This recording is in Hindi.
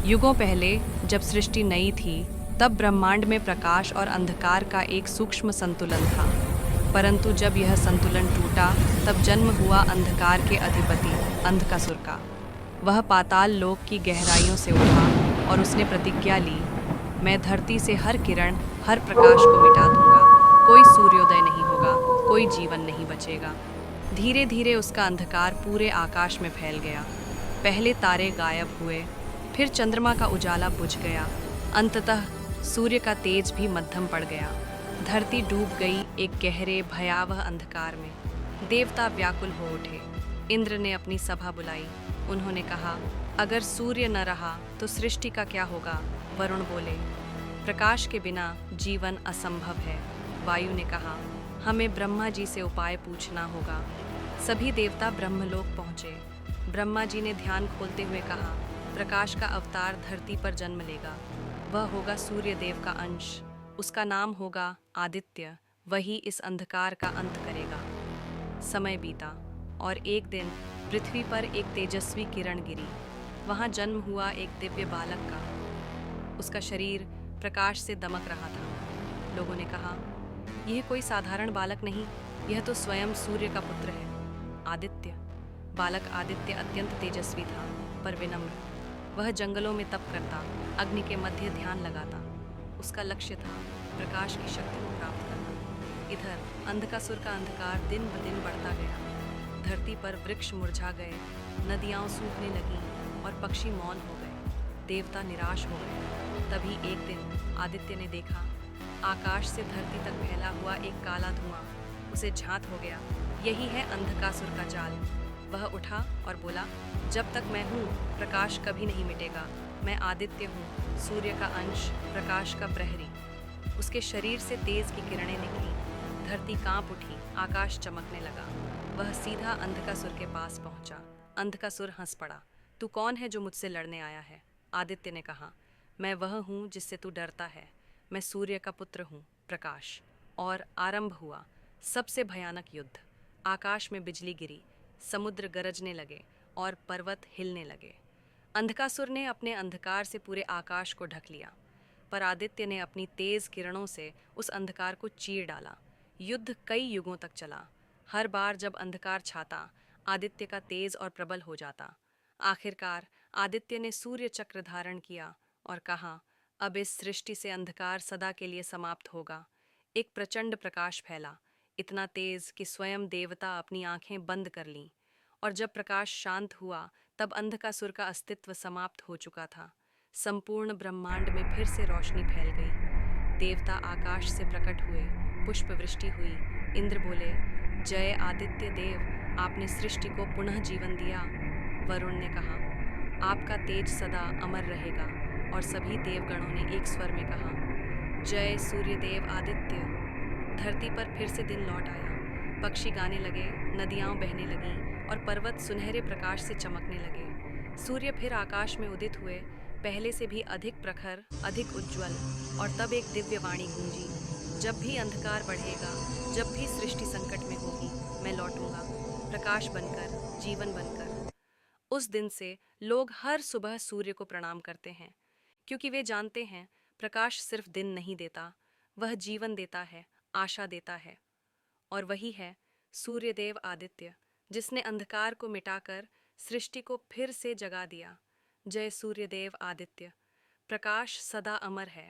युगों पहले जब सृष्टि नई थी, तब ब्रह्मांड में प्रकाश और अंधकार का एक सूक्ष्म संतुलन था। परंतु जब यह संतुलन टूटा, तब जन्म हुआ अंधकार के अधिपति अंधकासुर का। वह पाताल लोक की गहराइयों से उठा और उसने प्रतिज्ञा ली, मैं धरती से हर किरण, हर प्रकाश को मिटा दूंगा। कोई सूर्योदय नहीं होगा, कोई जीवन नहीं बचेगा। धीरे धीरे उसका अंधकार पूरे आकाश में फैल गया। पहले तारे गायब हुए, फिर चंद्रमा का उजाला बुझ गया। अंततः सूर्य का तेज भी मद्धम पड़ गया। धरती डूब गई एक गहरे भयावह अंधकार में। देवता व्याकुल हो उठे। इंद्र ने अपनी सभा बुलाई। उन्होंने कहा, अगर सूर्य न रहा तो सृष्टि का क्या होगा? वरुण बोले, प्रकाश के बिना जीवन असंभव है। वायु ने कहा, हमें ब्रह्मा जी से उपाय पूछना होगा। सभी देवता ब्रह्मलोक पहुँचे। ब्रह्मा जी ने ध्यान खोलते हुए कहा, प्रकाश का अवतार धरती पर जन्म लेगा। वह होगा सूर्य देव का अंश। उसका नाम होगा आदित्य। वही इस अंधकार का अंत करेगा। समय बीता और एक दिन पृथ्वी पर एक तेजस्वी किरण गिरी। वहां जन्म हुआ एक दिव्य बालक का। उसका शरीर प्रकाश से दमक रहा था। लोगों ने कहा, यह कोई साधारण बालक नहीं, यह तो स्वयं सूर्य का पुत्र है, आदित्य। बालक आदित्य अत्यंत तेजस्वी था, पर विनम्र। वह जंगलों में तप करता, अग्नि के मध्य ध्यान लगाता। उसका लक्ष्य था प्रकाश की शक्ति को प्राप्त करना। इधर अंधकासुर का अंधकार दिन ब दिन बढ़ता गया। धरती पर वृक्ष मुरझा गए, नदियाँ सूखने लगीं और पक्षी मौन हो गए। देवता निराश हो गए। तभी एक दिन आदित्य ने देखा, आकाश से धरती तक फैला हुआ एक काला धुआं। उसे झांत हो गया, यही है अंधकासुर का जाल। वह उठा और बोला, जब तक मैं हूँ, प्रकाश कभी नहीं मिटेगा। मैं आदित्य हूँ, सूर्य का अंश, प्रकाश का प्रहरी। उसके शरीर से तेज की किरणें निकली। धरती कांप उठी, आकाश चमकने लगा। वह सीधा अंधकासुर के पास पहुंचा। अंधकासुर हंस पड़ा। तू कौन है जो मुझसे लड़ने आया है? आदित्य ने कहा, मैं वह हूँ जिससे तू डरता है। मैं सूर्य का पुत्र हूँ, प्रकाश। और आरंभ हुआ सबसे भयानक युद्ध। आकाश में बिजली गिरी, समुद्र गरजने लगे और पर्वत हिलने लगे। अंधकासुर ने अपने अंधकार से पूरे आकाश को ढक लिया, पर आदित्य ने अपनी तेज किरणों से उस अंधकार को चीर डाला। युद्ध कई युगों तक चला। हर बार जब अंधकार छाता, आदित्य का तेज और प्रबल हो जाता। आखिरकार आदित्य ने सूर्य चक्र धारण किया और कहा, अब इस सृष्टि से अंधकार सदा के लिए समाप्त होगा। एक प्रचंड प्रकाश फैला, इतना तेज कि स्वयं देवता अपनी आंखें बंद कर लीं। और जब प्रकाश शांत हुआ, तब अंधकासुर का अस्तित्व समाप्त हो चुका था। संपूर्ण ब्रह्मांड में फिर से रोशनी फैल गई। देवता आकाश से प्रकट हुए, पुष्प वृष्टि हुई। इंद्र बोले, जय आदित्य देव, आपने सृष्टि को पुनः जीवन दिया। वरुण ने कहा, आपका तेज सदा अमर रहेगा। और सभी देवगणों ने एक स्वर में कहा, जय सूर्यदेव आदित्य। धरती पर फिर से दिन लौट आया। पक्षी गाने लगे, नदियाँ बहने लगीं और पर्वत सुनहरे प्रकाश से चमकने लगे। सूर्य फिर आकाश में उदित हुए, पहले से भी अधिक प्रखर, अधिक उज्ज्वल। और तब एक दिव्य वाणी गूंजी, जब भी अंधकार बढ़ेगा, जब भी सृष्टि संकट में होगी, मैं लौटूंगा, प्रकाश बनकर, जीवन बनकर। उस दिन से लोग हर सुबह सूर्य को प्रणाम करते हैं, क्योंकि वे जानते हैं प्रकाश सिर्फ दिन नहीं देता, वह जीवन देता है, आशा देता है। और वही है सूर्यदेव आदित्य, जिसने अंधकार को मिटाकर सृष्टि को फिर से जगा दिया। जय सूर्यदेव आदित्य, प्रकाश सदा अमर है।